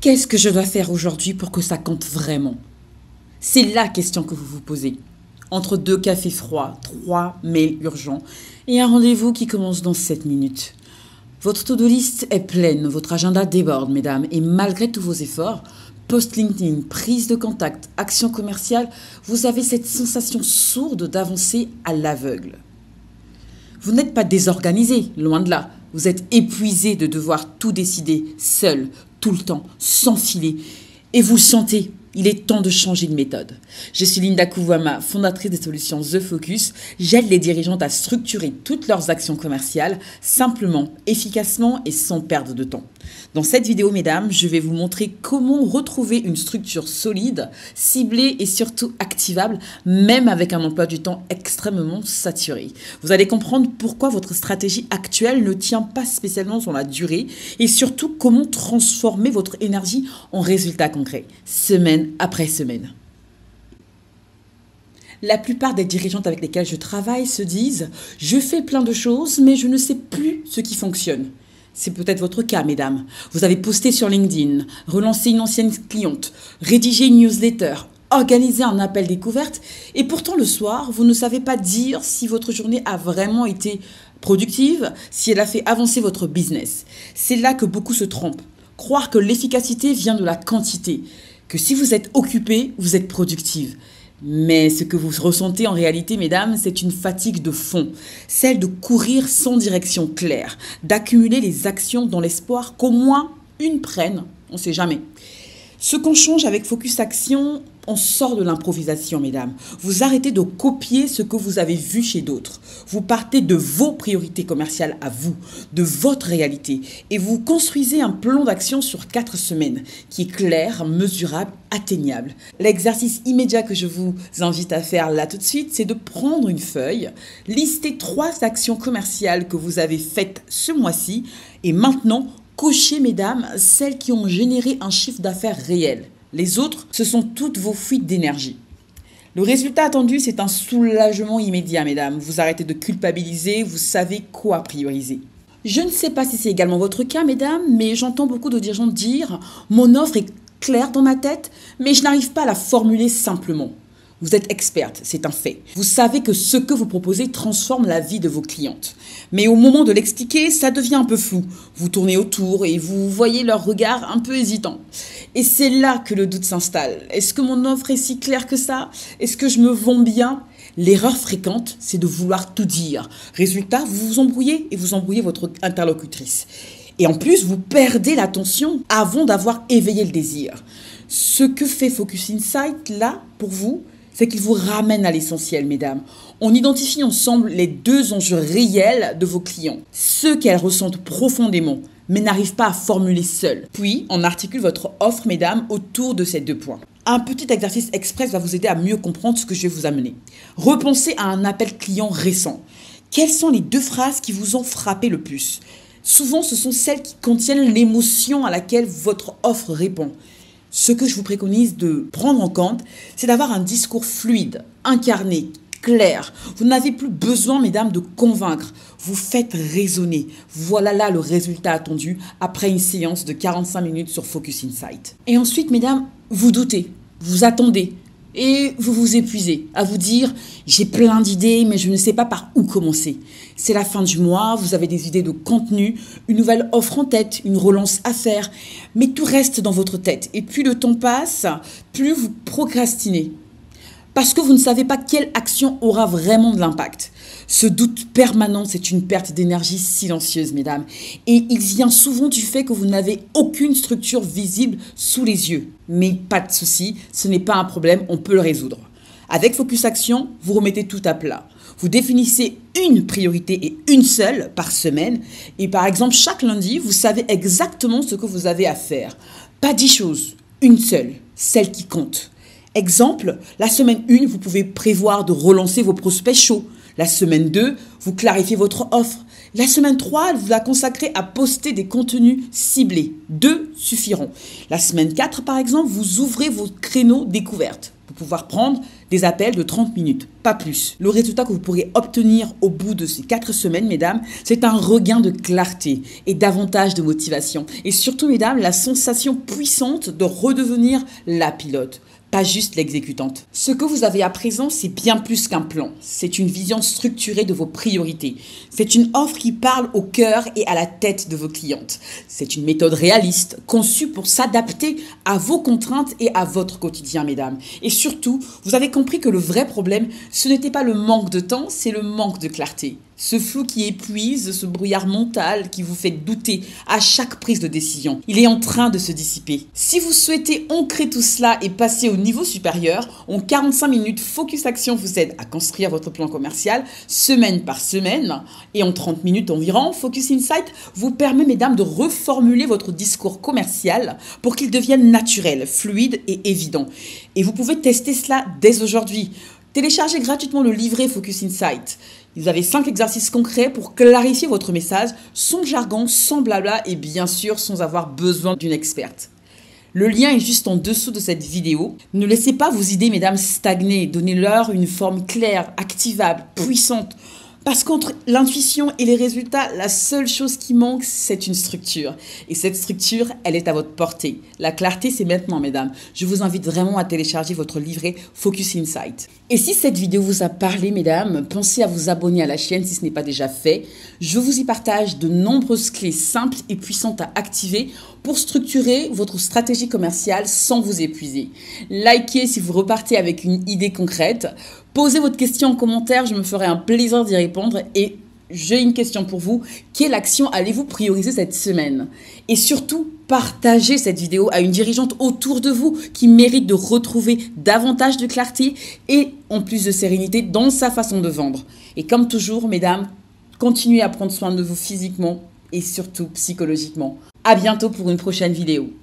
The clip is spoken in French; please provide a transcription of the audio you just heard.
Qu'est-ce que je dois faire aujourd'hui pour que ça compte vraiment? C'est la question que vous vous posez. Entre 2 cafés froids, 3 mails urgents et un rendez-vous qui commence dans 7 minutes. Votre to-do list est pleine, votre agenda déborde, mesdames, et malgré tous vos efforts, post LinkedIn, prise de contact, action commerciale, vous avez cette sensation sourde d'avancer à l'aveugle. Vous n'êtes pas désorganisé, loin de là. Vous êtes épuisé de devoir tout décider seul, tout le temps, sans filet. Et vous le sentez, il est temps de changer de méthode. Je suis Linda Kouwama, fondatrice des solutions The Focus. J'aide les dirigeantes à structurer toutes leurs actions commerciales simplement, efficacement et sans perdre de temps. Dans cette vidéo, mesdames, je vais vous montrer comment retrouver une structure solide, ciblée et surtout activable, même avec un emploi du temps extrêmement saturé. Vous allez comprendre pourquoi votre stratégie actuelle ne tient pas spécialement sur la durée et surtout comment transformer votre énergie en résultats concrets, semaine après semaine. La plupart des dirigeantes avec lesquelles je travaille se disent « Je fais plein de choses, mais je ne sais plus ce qui fonctionne ». C'est peut-être votre cas, mesdames. Vous avez posté sur LinkedIn, relancé une ancienne cliente, rédigé une newsletter, organisé un appel découverte et pourtant le soir, vous ne savez pas dire si votre journée a vraiment été productive, si elle a fait avancer votre business. C'est là que beaucoup se trompent. Croire que l'efficacité vient de la quantité, que si vous êtes occupé, vous êtes productive. Mais ce que vous ressentez en réalité, mesdames, c'est une fatigue de fond, celle de courir sans direction claire, d'accumuler les actions dans l'espoir qu'au moins une prenne, on ne sait jamais. Ce qu'on change avec Focus Action, on sort de l'improvisation, mesdames. Vous arrêtez de copier ce que vous avez vu chez d'autres. Vous partez de vos priorités commerciales à vous, de votre réalité. Et vous construisez un plan d'action sur 4 semaines qui est clair, mesurable, atteignable. L'exercice immédiat que je vous invite à faire là tout de suite, c'est de prendre une feuille, lister 3 actions commerciales que vous avez faites ce mois-ci et maintenant, cochez, mesdames, celles qui ont généré un chiffre d'affaires réel. Les autres, ce sont toutes vos fuites d'énergie. Le résultat attendu, c'est un soulagement immédiat, mesdames. Vous arrêtez de culpabiliser, vous savez quoi prioriser. Je ne sais pas si c'est également votre cas, mesdames, mais j'entends beaucoup de dirigeants dire « Mon offre est claire dans ma tête, mais je n'arrive pas à la formuler simplement ». Vous êtes experte, c'est un fait. Vous savez que ce que vous proposez transforme la vie de vos clientes. Mais au moment de l'expliquer, ça devient un peu flou. Vous tournez autour et vous voyez leur regard un peu hésitant. Et c'est là que le doute s'installe. Est-ce que mon offre est si claire que ça? Est-ce que je me vends bien? L'erreur fréquente, c'est de vouloir tout dire. Résultat, vous vous embrouillez et vous embrouillez votre interlocutrice. Et en plus, vous perdez l'attention avant d'avoir éveillé le désir. Ce que fait Focus Insight, là, pour vous, c'est qu'il vous ramène à l'essentiel, mesdames. On identifie ensemble les 2 enjeux réels de vos clients, ceux qu'elles ressentent profondément, mais n'arrivent pas à formuler seules. Puis, on articule votre offre, mesdames, autour de ces 2 points. Un petit exercice express va vous aider à mieux comprendre ce que je vais vous amener. Repensez à un appel client récent. Quelles sont les 2 phrases qui vous ont frappé le plus? Souvent, ce sont celles qui contiennent l'émotion à laquelle votre offre répond. Ce que je vous préconise de prendre en compte, c'est d'avoir un discours fluide, incarné, clair. Vous n'avez plus besoin, mesdames, de convaincre. Vous faites raisonner. Voilà là le résultat attendu après une séance de 45 minutes sur Focus Insight. Et ensuite, mesdames, vous doutez, vous attendez et vous vous épuisez à vous dire « j'ai plein d'idées, mais je ne sais pas par où commencer ». C'est la fin du mois, vous avez des idées de contenu, une nouvelle offre en tête, une relance à faire, mais tout reste dans votre tête. Et plus le temps passe, plus vous procrastinez. Parce que vous ne savez pas quelle action aura vraiment de l'impact. Ce doute permanent, c'est une perte d'énergie silencieuse, mesdames. Et il vient souvent du fait que vous n'avez aucune structure visible sous les yeux. Mais pas de souci, ce n'est pas un problème, on peut le résoudre. Avec Focus Action, vous remettez tout à plat. Vous définissez une priorité et une seule par semaine. Et par exemple, chaque lundi, vous savez exactement ce que vous avez à faire. Pas 10 choses, une seule, celle qui compte. Exemple, la semaine 1, vous pouvez prévoir de relancer vos prospects chauds. La semaine 2, vous clarifiez votre offre. La semaine 3, vous la consacrez à poster des contenus ciblés. 2 suffiront. La semaine 4, par exemple, vous ouvrez vos créneaux découvertes. pour pouvoir prendre des appels de 30 minutes, pas plus. Le résultat que vous pourrez obtenir au bout de ces 4 semaines, mesdames, c'est un regain de clarté et davantage de motivation. Et surtout, mesdames, la sensation puissante de redevenir la pilote, pas juste l'exécutante. Ce que vous avez à présent, c'est bien plus qu'un plan. C'est une vision structurée de vos priorités. C'est une offre qui parle au cœur et à la tête de vos clientes. C'est une méthode réaliste, conçue pour s'adapter à vos contraintes et à votre quotidien, mesdames. Et surtout, vous avez compris que le vrai problème, ce n'était pas le manque de temps, c'est le manque de clarté. Ce flou qui épuise, ce brouillard mental qui vous fait douter à chaque prise de décision. Il est en train de se dissiper. Si vous souhaitez ancrer tout cela et passer au niveau supérieur, en 45 minutes, Focus Action vous aide à construire votre plan commercial semaine par semaine. Et en 30 minutes environ, Focus Insight vous permet, mesdames, de reformuler votre discours commercial pour qu'il devienne naturel, fluide et évident. Et vous pouvez tester cela dès aujourd'hui. Téléchargez gratuitement le livret Focus Insight. Vous avez 5 exercices concrets pour clarifier votre message sans jargon, sans blabla et bien sûr sans avoir besoin d'une experte. Le lien est juste en dessous de cette vidéo. Ne laissez pas vos idées, mesdames, stagner. Donnez-leur une forme claire, activable, puissante. Parce qu'entre l'intuition et les résultats, la seule chose qui manque, c'est une structure. Et cette structure, elle est à votre portée. La clarté, c'est maintenant, mesdames. Je vous invite vraiment à télécharger votre livret Focus Insight. Et si cette vidéo vous a parlé, mesdames, pensez à vous abonner à la chaîne si ce n'est pas déjà fait. Je vous y partage de nombreuses clés simples et puissantes à activer pour structurer votre stratégie commerciale sans vous épuiser. Likez si vous repartez avec une idée concrète. Posez votre question en commentaire, je me ferai un plaisir d'y répondre. Et j'ai une question pour vous. Quelle action allez-vous prioriser cette semaine? Et surtout, partagez cette vidéo à une dirigeante autour de vous qui mérite de retrouver davantage de clarté et en plus de sérénité dans sa façon de vendre. Et comme toujours, mesdames, continuez à prendre soin de vous physiquement et surtout psychologiquement. À bientôt pour une prochaine vidéo.